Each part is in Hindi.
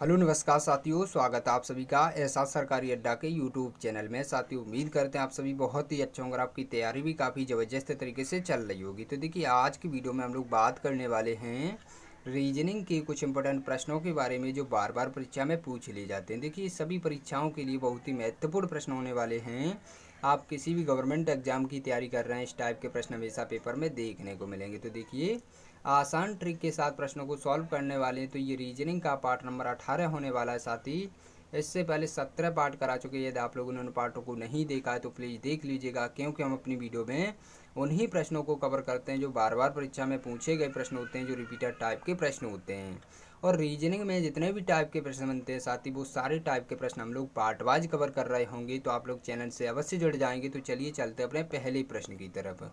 हेलो नमस्कार साथियों, स्वागत है आप सभी का एहसास सरकारी अड्डा के यूट्यूब चैनल में। साथियों, उम्मीद करते हैं आप सभी बहुत ही अच्छे होंगे और आपकी तैयारी भी काफ़ी ज़बरदस्त तरीके से चल रही होगी। तो देखिए, आज की वीडियो में हम लोग बात करने वाले हैं रीजनिंग के कुछ इंपॉर्टेंट प्रश्नों के बारे में जो बार बार परीक्षा में पूछ लिए जाते हैं। देखिए, सभी परीक्षाओं के लिए बहुत ही महत्वपूर्ण प्रश्न होने वाले हैं। आप किसी भी गवर्नमेंट एग्जाम की तैयारी कर रहे हैं, इस टाइप के प्रश्न हमेशा पेपर में देखने को मिलेंगे। तो देखिए, आसान ट्रिक के साथ प्रश्नों को सॉल्व करने वाले हैं। तो ये रीजनिंग का पार्ट नंबर 18 होने वाला है। साथ ही इससे पहले 17 पार्ट करा चुके हैं। यदि आप लोगों ने उन पार्टों को नहीं देखा है तो प्लीज़ देख लीजिएगा, क्योंकि हम अपनी वीडियो में उन्हीं प्रश्नों को कवर करते हैं जो बार बार परीक्षा में पूछे गए प्रश्न होते हैं, जो रिपीटेड टाइप के प्रश्न होते हैं। और रीजनिंग में जितने भी टाइप के प्रश्न बनते हैं साथ ही वो सारे टाइप के प्रश्न हम लोग पार्ट वाइज कवर कर रहे होंगे। तो आप लोग चैनल से अवश्य जुड़ जाएंगे। तो चलिए चलते हैं अपने पहले प्रश्न की तरफ।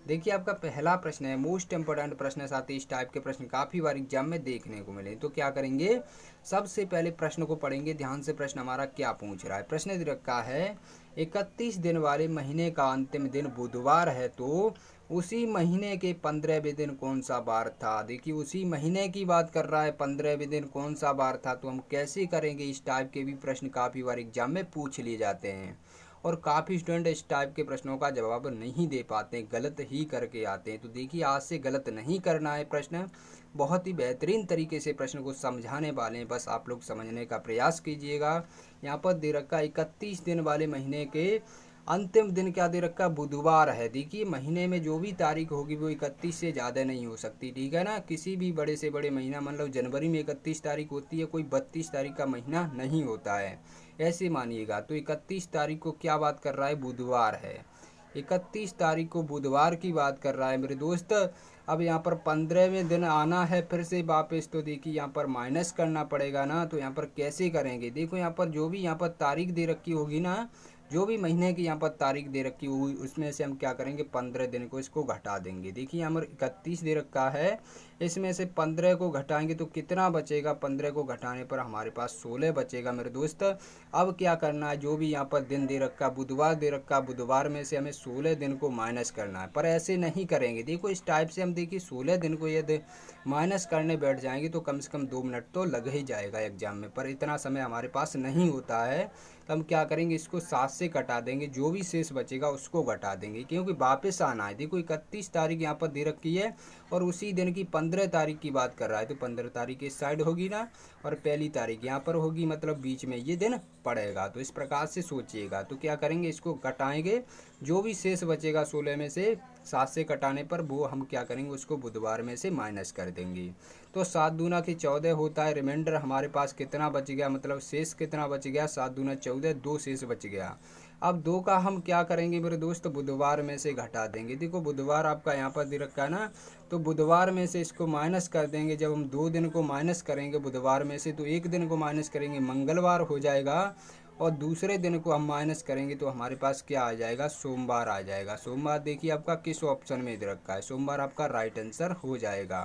देखिए, आपका पहला प्रश्न है, मोस्ट इंपोर्टेंट प्रश्न है। साथ ही इस टाइप के प्रश्न काफ़ी बार एग्जाम में देखने को मिले। तो क्या करेंगे, सबसे पहले प्रश्न को पढ़ेंगे ध्यान से। प्रश्न हमारा क्या पूछ रहा है। प्रश्न दे रखा है 31 दिन वाले महीने का अंतिम दिन बुधवार है, तो उसी महीने के 15वें दिन कौन सा बार था। देखिए, उसी महीने की बात कर रहा है, 15वें दिन कौन सा बार था। तो हम कैसे करेंगे, इस टाइप के भी प्रश्न काफ़ी बार एग्जाम में पूछ लिए जाते हैं और काफ़ी स्टूडेंट इस टाइप के प्रश्नों का जवाब नहीं दे पाते हैं, गलत ही करके आते हैं। तो देखिए, आज से गलत नहीं करना है। प्रश्न बहुत ही बेहतरीन तरीके से प्रश्न को समझाने वाले हैं, बस आप लोग समझने का प्रयास कीजिएगा। यहाँ पर दे रखा 31 दिन वाले महीने के अंतिम दिन क्या दे रखा, बुधवार है। देखिए, महीने में जो भी तारीख होगी वो 31 से ज़्यादा नहीं हो सकती, ठीक है ना। किसी भी बड़े से बड़े महीना, मतलब जनवरी में 31 तारीख होती है, कोई 32 तारीख का महीना नहीं होता है, ऐसे मानिएगा। तो 31 तारीख को क्या बात कर रहा है, बुधवार है। 31 तारीख को बुधवार की बात कर रहा है मेरे दोस्त। अब यहाँ पर 15वें दिन आना है फिर से वापस। तो देखिए, यहाँ पर माइनस करना पड़ेगा ना। तो यहाँ पर कैसे करेंगे, देखो यहाँ पर जो भी यहाँ पर तारीख दे रखी होगी ना, जो भी महीने की यहाँ पर तारीख दे रखी होगी उसमें से हम क्या करेंगे, 15 दिन को इसको घटा देंगे। देखिए, यहाँ पर 31 दे रखा है, इसमें से 15 को घटाएंगे तो कितना बचेगा, 15 को घटाने पर हमारे पास 16 बचेगा मेरे दोस्त। अब क्या करना है, जो भी यहाँ पर दिन दे रखा, बुधवार दे रखा, बुधवार में से हमें 16 दिन को माइनस करना है। पर ऐसे नहीं करेंगे। देखो, इस टाइप से हम देखिए 16 दिन को यदि माइनस करने बैठ जाएंगे तो कम से कम 2 मिनट तो लग ही जाएगा एग्जाम में, पर इतना समय हमारे पास नहीं होता है। तो हम क्या करेंगे, इसको 7 से कटा देंगे, जो भी शेष बचेगा उसको घटा देंगे, क्योंकि वापस आना है। देखो, 31 तारीख यहाँ पर दे रखी है और उसी दिन की 15 तारीख की बात कर रहा है। तो 15 तारीख इस साइड होगी ना और पहली तारीख यहाँ पर होगी, मतलब बीच में ये दिन पड़ेगा। तो इस प्रकार से सोचिएगा। तो क्या करेंगे, इसको घटाएंगे, जो भी शेष बचेगा 16 में से 7 से कटाने पर वो हम क्या करेंगे, उसको बुधवार में से माइनस कर देंगे। तो 7 दूना की 14 होता है। रिमाइंडर हमारे पास कितना बच गया, मतलब शेष कितना बच गया, 7 दूना 14, 2 शेष बच गया। अब 2 का हम क्या करेंगे मेरे दोस्त, बुधवार में से घटा देंगे। देखो, बुधवार आपका यहाँ पर दे रखा है ना, तो बुधवार में से इसको माइनस कर देंगे। जब हम 2 दिन को माइनस करेंगे बुधवार में से, तो एक दिन को माइनस करेंगे, मंगलवार हो जाएगा। और दूसरे दिन को हम माइनस करेंगे तो हमारे पास क्या आ जाएगा, सोमवार आ जाएगा। सोमवार देखिए आपका किस ऑप्शन में दे रखा है, सोमवार आपका राइट आंसर हो जाएगा।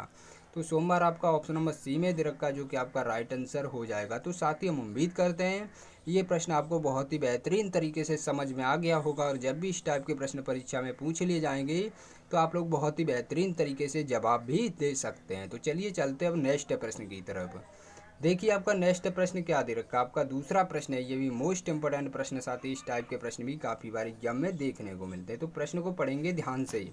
तो सोमवार आपका ऑप्शन नंबर सी में दे रखा है, जो कि आपका राइट आंसर हो जाएगा। तो साथ ही हम उम्मीद करते हैं ये प्रश्न आपको बहुत ही बेहतरीन तरीके से समझ में आ गया होगा, और जब भी इस टाइप के प्रश्न परीक्षा में पूछ लिए जाएंगे तो आप लोग बहुत ही बेहतरीन तरीके से जवाब भी दे सकते हैं। तो चलिए चलते हैं अब नेक्स्ट प्रश्न की तरफ। देखिए, आपका नेक्स्ट प्रश्न क्या दे रखा है, आपका दूसरा प्रश्न है। ये भी मोस्ट इंपोर्टेंट प्रश्न, साथ ही इस टाइप के प्रश्न भी काफ़ी बार एग्जाम में देखने को मिलते हैं। तो प्रश्न को पढ़ेंगे ध्यान से।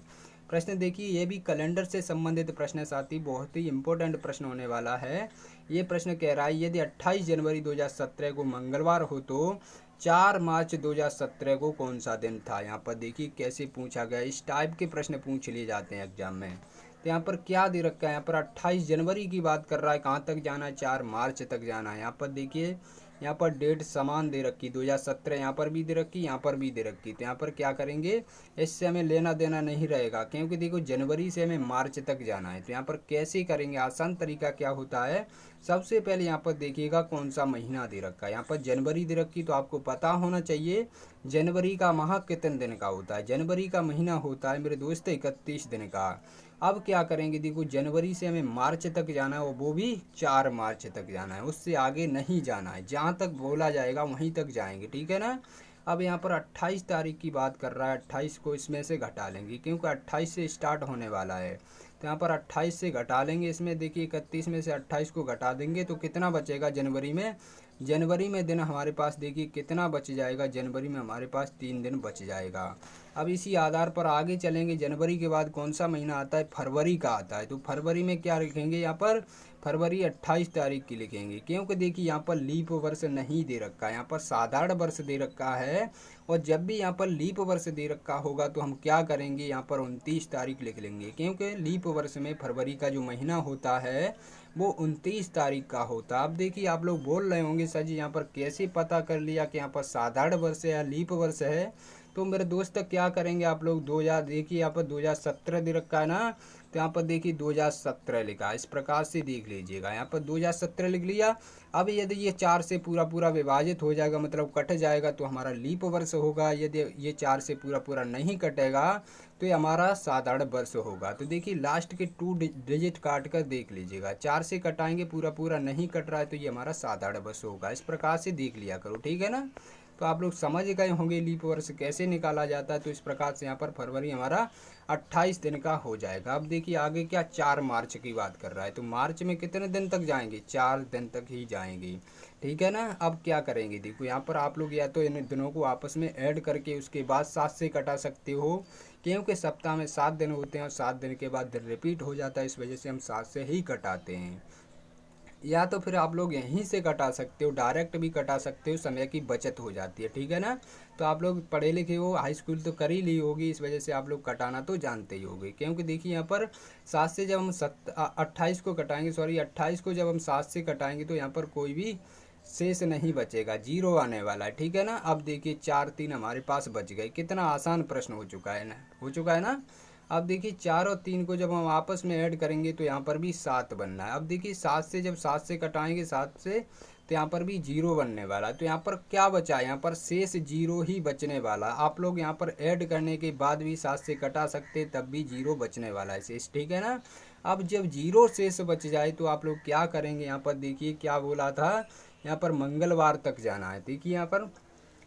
प्रश्न देखिए, ये भी कैलेंडर से संबंधित प्रश्न है, साथ ही बहुत ही इंपॉर्टेंट प्रश्न होने वाला है। ये प्रश्न कह रहा है, यदि 28 जनवरी 2017 को मंगलवार हो तो 4 मार्च 2017 को कौन सा दिन था। यहाँ पर देखिए कैसे पूछा गया, इस टाइप के प्रश्न पूछ लिए जाते हैं एग्जाम में। तो यहाँ पर क्या दे रखा है, यहाँ पर 28 जनवरी की बात कर रहा है, कहाँ तक जाना है, 4 मार्च तक जाना है। यहाँ पर देखिए, यहाँ पर डेट समान दे रखी, 2017 यहाँ पर भी दे रखी, यहाँ पर भी दे रखी। तो यहाँ पर क्या करेंगे, इससे हमें लेना देना नहीं रहेगा, क्योंकि देखो जनवरी से हमें मार्च तक जाना है। तो यहाँ पर कैसे करेंगे, आसान तरीका क्या होता है, सबसे पहले यहाँ पर देखिएगा कौन सा महीना दे रखा है। यहाँ पर जनवरी दे रखी, तो आपको पता होना चाहिए जनवरी का माह कितने दिन का होता है। जनवरी का महीना होता है मेरे दोस्त 31 दिन का। अब क्या करेंगे, देखो जनवरी से हमें मार्च तक जाना है, और वो भी 4 मार्च तक जाना है, उससे आगे नहीं जाना है। जहाँ तक बोला जाएगा वहीं तक जाएंगे, ठीक है ना। अब यहाँ पर 28 तारीख की बात कर रहा है, 28 को इसमें से घटा लेंगे, क्योंकि 28 से स्टार्ट होने वाला है। तो यहाँ पर 28 से घटा लेंगे। इसमें देखिए 31 में से 28 को घटा देंगे तो कितना बचेगा जनवरी में। जनवरी में दिन हमारे पास देखिए कितना बच जाएगा, जनवरी में हमारे पास 3 दिन बच जाएगा। अब इसी आधार पर आगे चलेंगे। जनवरी के बाद कौन सा महीना आता है, फरवरी का आता है। तो फरवरी में क्या लिखेंगे, यहाँ पर फरवरी 28 तारीख की लिखेंगे, क्योंकि देखिए यहाँ पर लीप वर्ष नहीं दे रखा है, यहाँ पर साधारण वर्ष दे रखा है। और जब भी यहाँ पर लीप वर्ष दे रखा होगा तो हम क्या करेंगे, यहाँ पर 29 तारीख लिख लेंगे, क्योंकि लीप वर्ष में फरवरी का जो महीना होता है वो 29 तारीख का होता है। अब देखिए आप लोग बोल रहे होंगे सर जी यहाँ पर कैसे पता कर लिया कि यहाँ पर साधारण वर्ष है या लीप वर्ष है। तो मेरे दोस्त क्या करेंगे आप लोग, 2000 देखिए यहाँ पर 2017 दे रखा है ना, तो यहाँ पर देखिए 2017 लिखा है, इस प्रकार से देख लीजिएगा। यहाँ पर 2017 लिख लिया। अब यदि ये 4 से पूरा पूरा विभाजित हो जाएगा, मतलब कट जाएगा, तो हमारा लीप वर्ष होगा। यदि ये 4 से पूरा पूरा नहीं कटेगा तो ये हमारा साधारण वर्ष होगा। तो देखिए लास्ट के 2 डिजिट काट कर देख लीजिएगा, 4 से कटाएंगे, पूरा पूरा नहीं कट रहा है तो ये हमारा साधारण वर्ष होगा। इस प्रकार से देख लिया करो, ठीक है ना। तो आप लोग समझ गए होंगे लीप वर्ष कैसे निकाला जाता है। तो इस प्रकार से यहाँ पर फरवरी हमारा 28 दिन का हो जाएगा। अब देखिए आगे क्या, 4 मार्च की बात कर रहा है, तो मार्च में कितने दिन तक जाएंगे, 4 दिन तक ही जाएंगे, ठीक है ना। अब क्या करेंगे, देखो यहाँ पर आप लोग या तो इन दिनों को आपस में ऐड करके उसके बाद 7 से कटा सकते हो, क्योंकि सप्ताह में 7 दिन होते हैं और 7 दिन के बाद दिन रिपीट हो जाता है, इस वजह से हम 7 से ही कटाते हैं। या तो फिर आप लोग यहीं से कटा सकते हो, डायरेक्ट भी कटा सकते हो, समय की बचत हो जाती है, ठीक है ना। तो आप लोग पढ़े लिखे हो, हाई स्कूल तो कर ही ली होगी, इस वजह से आप लोग कटाना तो जानते ही होगे। क्योंकि देखिए यहाँ पर 7 से जब हम 28 को कटाएंगे, सॉरी 28 को जब हम 7 से कटाएंगे तो यहाँ पर कोई भी शेष नहीं बचेगा, 0 आने वाला है, ठीक है ना। अब देखिए 4 3 हमारे पास बच गए। कितना आसान प्रश्न हो चुका है ना, हो चुका है ना। अब देखिए 4 और 3 को जब हम आपस में ऐड करेंगे तो यहाँ पर भी 7 बनना है। अब देखिए 7 से जब 7 से कटाएंगे 7 से, तो यहाँ पर भी 0 बनने वाला है। तो यहाँ पर क्या बचा है, यहाँ पर शेष 0 ही बचने वाला। आप लोग यहाँ पर ऐड करने के बाद भी 7 से कटा सकते, तब भी 0 बचने वाला है शेष, ठीक है ना। अब जब 0 शेष बच जाए तो आप लोग क्या करेंगे, यहाँ पर देखिए क्या बोला था, यहाँ पर मंगलवार तक जाना है। देखिए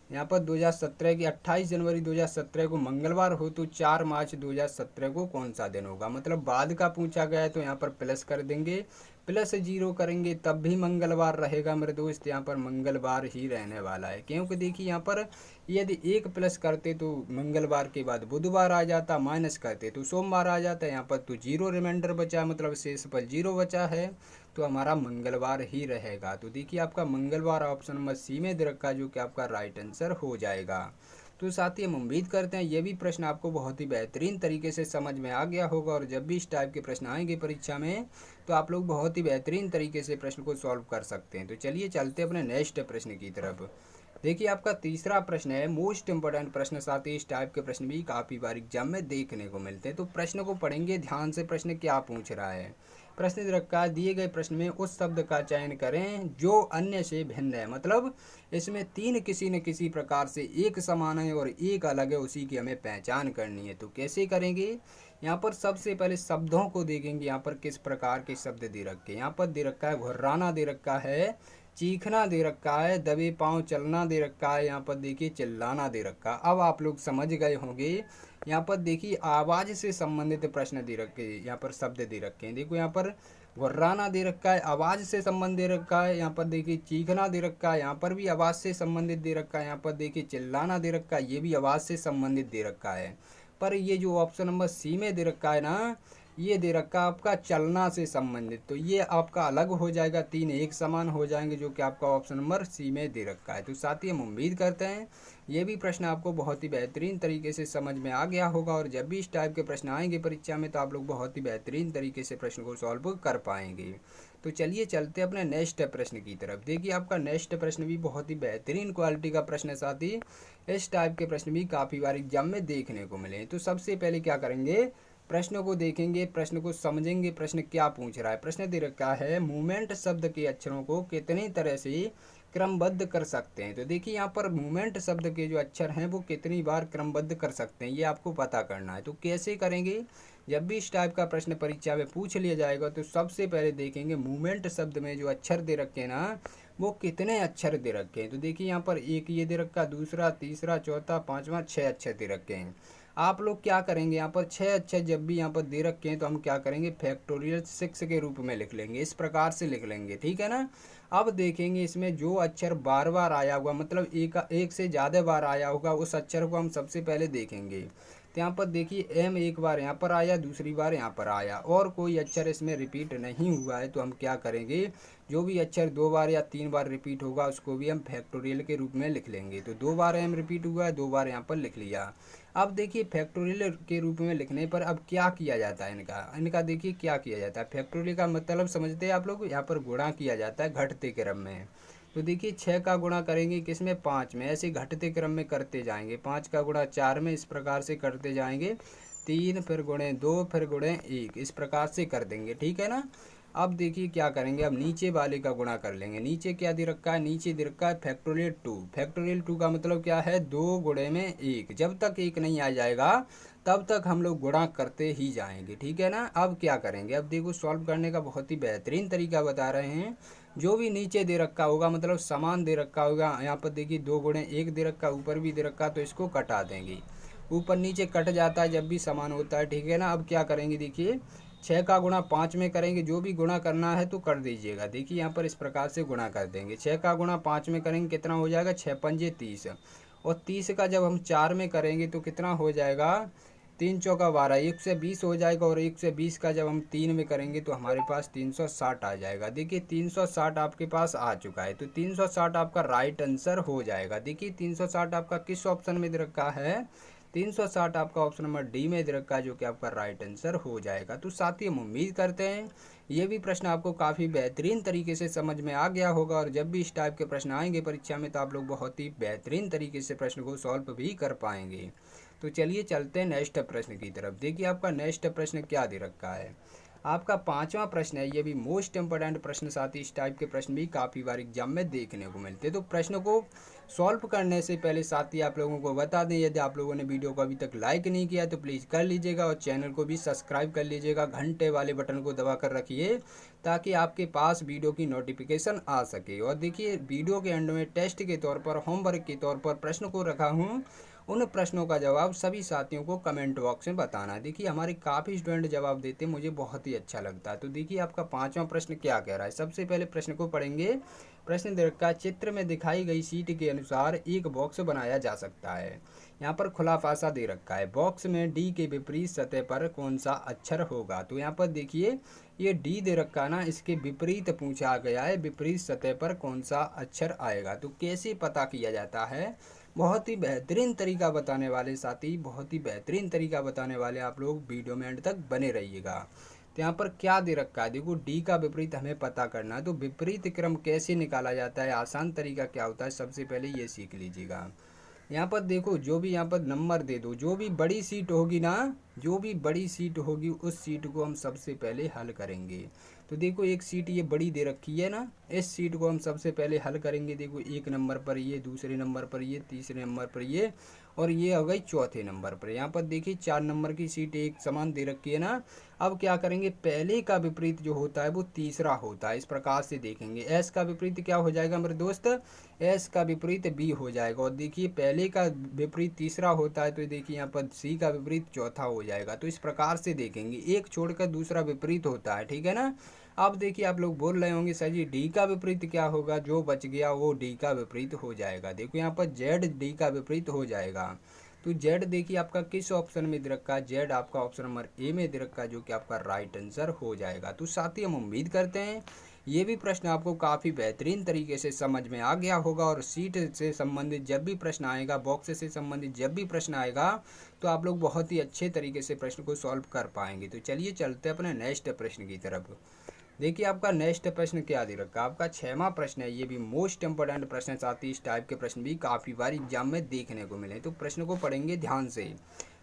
यहाँ पर 2017 की 28 जनवरी 2017 को मंगलवार हो तो 4 मार्च 2017 को कौन सा दिन होगा, मतलब बाद का पूछा गया है तो यहाँ पर प्लस कर देंगे, प्लस 0 करेंगे तब भी मंगलवार रहेगा मेरे दोस्त। यहाँ पर मंगलवार ही रहने वाला है, क्योंकि देखिए यहाँ पर यदि 1 प्लस करते तो मंगलवार के बाद बुधवार आ जाता, माइनस करते तो सोमवार आ जाता। यहाँ पर तो 0 रिमाइंडर बचा, मतलब शेष पर 0 बचा है, तो हमारा मंगलवार ही रहेगा। तो देखिए आपका मंगलवार ऑप्शन नंबर सी में दे रखा है, जो कि आपका राइट आंसर हो जाएगा। तो साथ ही हम उम्मीद करते हैं ये भी प्रश्न आपको बहुत ही बेहतरीन तरीके से समझ में आ गया होगा, और जब भी इस टाइप के प्रश्न आएंगे परीक्षा में तो आप लोग बहुत ही बेहतरीन तरीके से प्रश्न को सॉल्व कर सकते हैं। तो चलिए चलते अपने नेक्स्ट प्रश्न की तरफ। देखिए आपका तीसरा प्रश्न है मोस्ट इंपोर्टेंट प्रश्न। साथ ही इस टाइप के प्रश्न भी काफ़ी बार एग्जाम में देखने को मिलते हैं। तो प्रश्न को पढ़ेंगे ध्यान से, प्रश्न क्या पूछ रहा है। प्रश्न दे रखा है, दिए गए प्रश्न में उस शब्द का चयन करें जो अन्य से भिन्न है, मतलब इसमें 3 किसी न किसी प्रकार से एक समान है और एक अलग है, उसी की हमें पहचान करनी है। तो कैसे करेंगे, यहाँ पर सबसे पहले शब्दों को देखेंगे। यहाँ पर किस प्रकार के शब्द दे रखे हैं, यहाँ पर दे रखा है घुर्राना दे रखा है, चीखना दे रखा है, दबे पांव चलना दे रखा है, यहाँ पर देखिए चिल्लाना दे रखा। अब आप लोग समझ गए होंगे। यहाँ पर देखिए आवाज़ से संबंधित प्रश्न दे रखे, यहाँ पर शब्द दे रखे हैं। देखो यहाँ पर घुर्राना दे रखा है, आवाज़ से संबंध दे रखा है। यहाँ पर देखिए चीखना दे रखा है, यहाँ पर भी आवाज़ से संबंधित दे रखा है। यहाँ पर देखिए चिल्लाना दे रखा है, ये भी आवाज़ से संबंधित दे रखा है। पर ये जो ऑप्शन नंबर सी में दे रखा है ना, ये दे रखा आपका चलना से संबंधित, तो ये आपका अलग हो जाएगा, 3 एक समान हो जाएंगे, जो कि आपका ऑप्शन नंबर सी में दे रखा है। तो साथ ही हम उम्मीद करते हैं ये भी प्रश्न आपको बहुत ही बेहतरीन तरीके से समझ में आ गया होगा, और जब भी इस टाइप के प्रश्न आएंगे परीक्षा में तो आप लोग बहुत ही बेहतरीन तरीके से प्रश्न को सॉल्व कर पाएंगे। तो चलिए चलते अपने नेक्स्ट प्रश्न की तरफ। देखिए आपका नेक्स्ट प्रश्न भी बहुत ही बेहतरीन क्वालिटी का प्रश्न है। साथ ही इस टाइप के प्रश्न भी काफ़ी बार एग्जाम में देखने को मिले। तो सबसे पहले क्या करेंगे, प्रश्न को देखेंगे, प्रश्न को समझेंगे। प्रश्न क्या पूछ रहा है, प्रश्न दे रखा है मूवमेंट शब्द के अक्षरों को कितनी तरह से क्रमबद्ध कर सकते हैं। तो देखिए यहाँ पर मूवमेंट शब्द के जो अक्षर हैं वो कितनी बार क्रमबद्ध कर सकते हैं, ये आपको पता करना है। तो कैसे करेंगे, जब भी इस टाइप का प्रश्न परीक्षा में पूछ लिया जाएगा तो सबसे पहले देखेंगे मूवमेंट शब्द में जो अक्षर दे रखे हैं ना, वो कितने अक्षर दे रखे हैं। तो देखिए यहाँ पर एक ये दे रखा, दूसरा, तीसरा, चौथा, पाँचवा, 6 अक्षर दे रखे हैं। आप लोग क्या करेंगे, यहाँ पर 6 अक्षर जब भी यहाँ पर दे रखे हैं तो हम क्या करेंगे, फैक्टोरियल 6 के रूप में लिख लेंगे, इस प्रकार से लिख लेंगे, ठीक है ना। अब देखेंगे इसमें जो अक्षर बार बार आया होगा, मतलब एक से ज़्यादा बार आया होगा, उस अक्षर को हम सबसे पहले देखेंगे। तो यहाँ पर देखिए एम एक बार यहाँ पर आया, दूसरी बार यहाँ पर आया, और कोई अक्षर इसमें रिपीट नहीं हुआ है, तो हम क्या करेंगे, जो भी अक्षर 2 बार या 3 बार रिपीट होगा उसको भी हम फैक्टोरियल के रूप में लिख लेंगे। तो 2 बार एम रिपीट हुआ है, 2 बार यहाँ पर लिख लिया। अब देखिए फैक्टोरियल के रूप में लिखने पर अब क्या किया जाता है, इनका देखिए क्या किया जाता है। फैक्टोरियल का मतलब समझते हैं आप लोग, यहाँ पर गुणा किया जाता है घटते क्रम में। तो देखिए 6 का गुणा करेंगे किसमें, 5 में, ऐसे घटते क्रम में करते जाएंगे। 5 का गुणा 4 में, इस प्रकार से करते जाएंगे। 3 फिर गुणे 2 फिर गुणे 1, इस प्रकार से कर देंगे, ठीक है ना। अब देखिए क्या करेंगे, अब नीचे वाले का गुणा कर लेंगे। नीचे क्या दे रखा है, नीचे दे रखा है फैक्टोरियल 2। फैक्टोरियल 2 का मतलब क्या है, 2 गुणे में 1, जब तक 1 नहीं आ जाएगा तब तक हम लोग गुणा करते ही जाएंगे, ठीक है ना। अब क्या करेंगे, अब देखो सॉल्व करने का बहुत ही बेहतरीन तरीका बता रहे हैं। जो भी नीचे दे रखा होगा, मतलब समान दे रखा होगा, यहाँ पर देखिए 2 गुणे 1 दे रखा, ऊपर भी दे रखा, तो इसको कटा देंगे। ऊपर नीचे कट जाता है जब भी समान होता है, ठीक है ना। अब क्या करेंगे, देखिए 6 का गुणा 5 में करेंगे, जो भी गुणा करना है तो कर दीजिएगा। देखिए यहाँ पर इस प्रकार से गुणा कर देंगे। 6 का गुणा 5 में करेंगे, कितना हो जाएगा, 6 पंजे 30, और 30 का जब हम 4 में करेंगे तो कितना हो जाएगा, 3 चौका 12, 120 हो जाएगा। और 120 का जब हम 3 में करेंगे तो हमारे पास 360 आ जाएगा। देखिए 360 आपके पास आ चुका है, तो 360 आपका राइट आंसर हो जाएगा। देखिए 360 आपका किस ऑप्शन में दे रखा है, 360 आपका ऑप्शन नंबर डी में दे रखा है, जो कि आपका राइट आंसर हो जाएगा। तो साथ ही हम उम्मीद करते हैं ये भी प्रश्न आपको काफ़ी बेहतरीन तरीके से समझ में आ गया होगा, और जब भी इस टाइप के प्रश्न आएंगे परीक्षा में तो आप लोग बहुत ही बेहतरीन तरीके से प्रश्न को सॉल्व भी कर पाएंगे। तो चलिए चलते हैं नेक्स्ट प्रश्न की तरफ। देखिए आपका नेक्स्ट प्रश्न क्या दे रखा है, आपका 5वां प्रश्न है। ये भी मोस्ट इंपोर्टेंट प्रश्न, साथ ही इस टाइप के प्रश्न भी काफ़ी बार एग्जाम में देखने को मिलते हैं। तो प्रश्न को सॉल्व करने से पहले साथ ही आप लोगों को बता दें, यदि आप लोगों ने वीडियो को अभी तक लाइक नहीं किया तो प्लीज़ कर लीजिएगा, और चैनल को भी सब्सक्राइब कर लीजिएगा। घंटे वाले बटन को दबा कर रखिए ताकि आपके पास वीडियो की नोटिफिकेशन आ सके। और देखिए वीडियो के एंड में टेस्ट के तौर पर, होमवर्क के तौर पर प्रश्न को रखा हूँ, उन प्रश्नों का जवाब सभी साथियों को कमेंट बॉक्स में बताना है। देखिए हमारे काफ़ी स्टूडेंट जवाब देते हैं, मुझे बहुत ही अच्छा लगता है। तो देखिए आपका 5वां प्रश्न क्या कह रहा है, सबसे पहले प्रश्न को पढ़ेंगे। प्रश्न दे रखा है, चित्र में दिखाई गई शीट के अनुसार एक बॉक्स बनाया जा सकता है। यहाँ पर खुलाफासा दे रखा है, बॉक्स में डी के विपरीत सतह पर कौन सा अक्षर होगा। तो यहाँ पर देखिए ये डी दे रखा है ना, इसके विपरीत पूछा गया है, विपरीत सतह पर कौन सा अक्षर आएगा। तो कैसे पता किया जाता है, बहुत ही बेहतरीन तरीका बताने वाले साथी, बहुत ही बेहतरीन तरीका बताने वाले आप लोग वीडियो में एंड तक बने रहिएगा। तो यहाँ पर क्या दे रखा है, देखो डी का विपरीत हमें पता करना है। तो विपरीत क्रम कैसे निकाला जाता है, आसान तरीका क्या होता है, सबसे पहले ये सीख लीजिएगा। यहाँ पर देखो जो भी यहाँ पर नंबर दे दो, जो भी बड़ी सीट होगी ना, जो भी बड़ी सीट होगी उस सीट को हम सबसे पहले हल करेंगे। तो देखो एक सीट ये बड़ी दे रखी है ना, इस सीट को हम सबसे पहले हल करेंगे। देखो 1 नंबर पर ये, दूसरे नंबर पर ये, तीसरे नंबर पर ये, और ये हो गई चौथे नंबर पर। यहाँ पर देखिए 4 नंबर की सीट एक समान दे रखी है ना। अब क्या करेंगे, पहले का विपरीत जो होता है वो तीसरा होता है, इस प्रकार से देखेंगे। एस का विपरीत क्या हो जाएगा मेरे दोस्त, एस का विपरीत बी हो जाएगा। और देखिए पहले का विपरीत तीसरा होता है, तो देखिए यहाँ पर सी का विपरीत चौथा हो जाएगा। तो इस प्रकार से देखेंगे, एक छोड़कर दूसरा विपरीत होता है, ठीक है ना। अब देखिए आप लोग बोल रहे होंगे सर जी डी का विपरीत क्या होगा, जो बच गया वो डी का विपरीत हो जाएगा। देखो यहाँ पर जेड डी का विपरीत हो जाएगा। तो जेड देखिए आपका किस ऑप्शन में दे रखा है, जेड आपका ऑप्शन नंबर ए में दे रखा है, जो कि आपका राइट आंसर हो जाएगा। तो साथ ही हम उम्मीद करते हैं ये भी प्रश्न आपको काफ़ी बेहतरीन तरीके से समझ में आ गया होगा, और सीट से संबंधित जब भी प्रश्न आएगा, बॉक्स से संबंधित जब भी प्रश्न आएगा, तो आप लोग बहुत ही अच्छे तरीके से प्रश्न को सॉल्व कर पाएंगे। तो चलिए चलते हैं अपने नेक्स्ट प्रश्न की तरफ। देखिए आपका नेक्स्ट प्रश्न क्या दे रखा है, आपका 6वां प्रश्न है। ये भी मोस्ट इंपोर्टेंट प्रश्न है, साथ ही इस टाइप के प्रश्न भी काफ़ी बार एग्जाम में देखने को मिले। तो प्रश्न को पढ़ेंगे ध्यान से।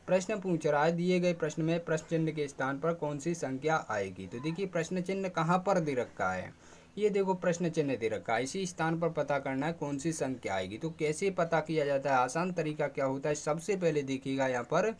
प्रश्न पूछ रहा है, दिए गए प्रश्न में प्रश्न चिन्ह के स्थान पर कौन सी संख्या आएगी। तो देखिए प्रश्न चिन्ह कहाँ पर दे रखा है, ये देखो प्रश्न चिन्ह दे रखा है, इसी स्थान पर पता करना है कौन सी संख्या आएगी। तो कैसे पता किया जाता है, आसान तरीका क्या होता है, सबसे पहले देखिएगा यहाँ पर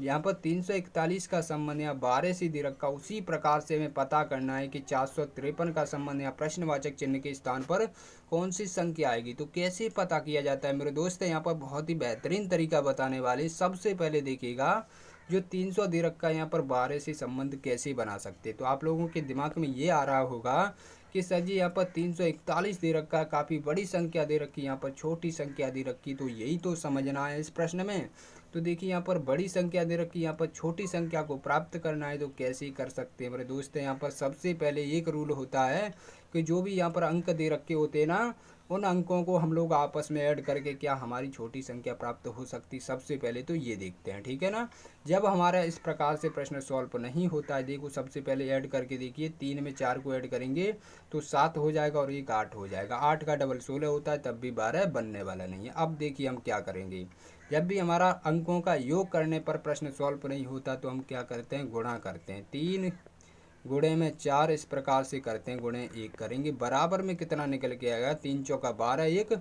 यहाँ पर 341 का संबंध या 12 से दे रखा, उसी प्रकार से हमें पता करना है कि 453 का संबंध या प्रश्नवाचक चिन्ह के स्थान पर कौन सी संख्या आएगी। तो कैसे पता किया जाता है मेरे दोस्त, यहाँ पर बहुत ही बेहतरीन तरीका बताने वाले। सबसे पहले देखिएगा जो 300 दे रखा है यहाँ पर 12 से संबंध कैसे बना सकते। तो आप लोगों के दिमाग में ये आ रहा होगा कि सर जी यहाँ पर 341 दे रखा है, काफ़ी बड़ी संख्या दे रखी, यहाँ पर छोटी संख्या दे रखी, तो यही तो समझना है इस प्रश्न में। तो देखिए यहाँ पर बड़ी संख्या दे रखी, यहाँ पर छोटी संख्या को प्राप्त करना है, तो कैसे कर सकते हैं मेरे दोस्त। यहाँ पर सबसे पहले एक रूल होता है कि जो भी यहाँ पर अंक दे रखे होते हैं ना, उन अंकों को हम लोग आपस में ऐड करके क्या हमारी छोटी संख्या प्राप्त हो सकती, सबसे पहले तो ये देखते हैं, ठीक है ना। जब हमारा इस प्रकार से प्रश्न सॉल्व नहीं होता है, देखो सबसे पहले ऐड करके देखिए, 3 में 4 को ऐड करेंगे तो 7 हो जाएगा और एक 8 हो जाएगा। 8 का डबल 16 होता है, तब भी 12 बनने वाला नहीं है। अब देखिए हम क्या करेंगे, जब भी हमारा अंकों का योग करने पर प्रश्न सॉल्व नहीं होता तो हम क्या करते हैं, गुणा करते हैं। 3 गुणे में 4 इस प्रकार से करते हैं, गुणे 1 करेंगे, बराबर में कितना निकल के आएगा, 3 चौका 12, 1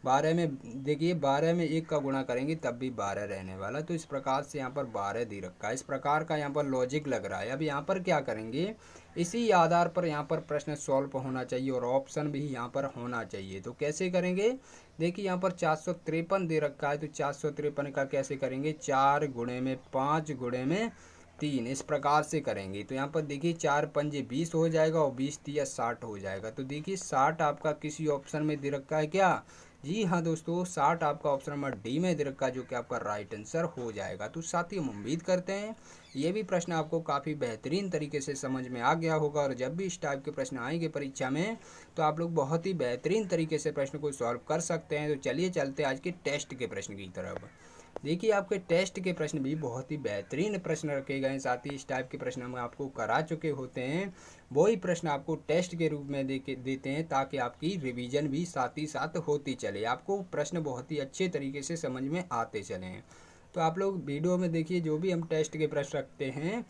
12 में देखिए 12 में 1 का गुणा करेंगे तब भी 12 रहने वाला। तो इस प्रकार से यहाँ पर 12 दे रखा है, इस प्रकार का यहाँ पर लॉजिक लग रहा है। अब यहाँ पर क्या करेंगे, इसी आधार पर यहाँ पर प्रश्न सॉल्व होना चाहिए और ऑप्शन भी यहाँ पर होना चाहिए। तो कैसे करेंगे, देखिए यहाँ पर 453 दे रखा है, तो 453 का कैसे करेंगे, 4 गुणे में 5 गुणे में 3 इस प्रकार से करेंगे। तो यहाँ पर देखिए 4 पंजे 20 हो जाएगा और 20 तिया 60 हो जाएगा। तो देखिए 60 आपका किसी ऑप्शन में दे रखा है क्या, जी हाँ दोस्तों, 60 आपका ऑप्शन नंबर डी में दे रखा है, जो कि आपका राइट आंसर हो जाएगा। तो साथ ही हम उम्मीद करते हैं ये भी प्रश्न आपको काफ़ी बेहतरीन तरीके से समझ में आ गया होगा, और जब भी इस टाइप के प्रश्न आएंगे परीक्षा में तो आप लोग बहुत ही बेहतरीन तरीके से प्रश्न को सॉल्व कर सकते हैं। तो चलिए चलते हैं आज के टेस्ट के प्रश्न की तरफ। देखिए आपके टेस्ट के प्रश्न भी बहुत ही बेहतरीन प्रश्न रखे गए हैं, साथ ही इस टाइप के प्रश्न हम आपको करा चुके होते हैं, वही प्रश्न आपको टेस्ट के रूप में देते हैं, ताकि आपकी रिवीजन भी साथ ही साथ होती चले, आपको प्रश्न बहुत ही अच्छे तरीके से समझ में आते चलें। तो आप लोग वीडियो में देखिए, जो भी हम टेस्ट के प्रश्न रखते हैं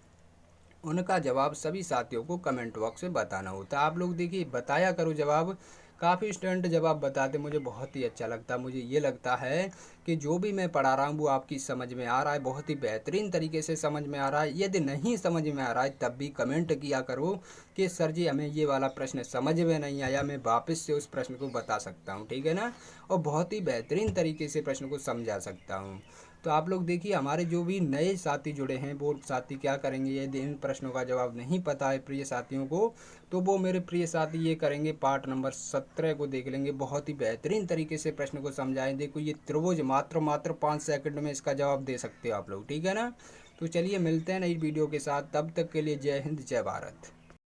उनका जवाब सभी साथियों को कमेंट बॉक्स में बताना होता है। आप लोग देखिए बताया करो जवाब, काफ़ी स्टूडेंट जवाब बताते, मुझे बहुत ही अच्छा लगता है। मुझे ये लगता है कि जो भी मैं पढ़ा रहा हूँ वो आपकी समझ में आ रहा है, बहुत ही बेहतरीन तरीके से समझ में आ रहा है। यदि नहीं समझ में आ रहा है तब भी कमेंट किया करो कि सर जी हमें ये वाला प्रश्न समझ में नहीं आया, मैं वापस से उस प्रश्न को बता सकता हूँ, ठीक है ना, और बहुत ही बेहतरीन तरीके से प्रश्न को समझा सकता हूँ। तो आप लोग देखिए हमारे जो भी नए साथी जुड़े हैं वो साथी क्या करेंगे, यदि इन प्रश्नों का जवाब नहीं पता है प्रिय साथियों को, तो वो मेरे प्रिय साथी ये करेंगे, पार्ट नंबर 17 को देख लेंगे, बहुत ही बेहतरीन तरीके से प्रश्न को समझाएं। देखो ये त्रिभुज मात्र 5 सेकंड में इसका जवाब दे सकते हो आप लोग, ठीक है ना। तो चलिए मिलते हैं नई वीडियो के साथ, तब तक के लिए जय हिंद जय भारत।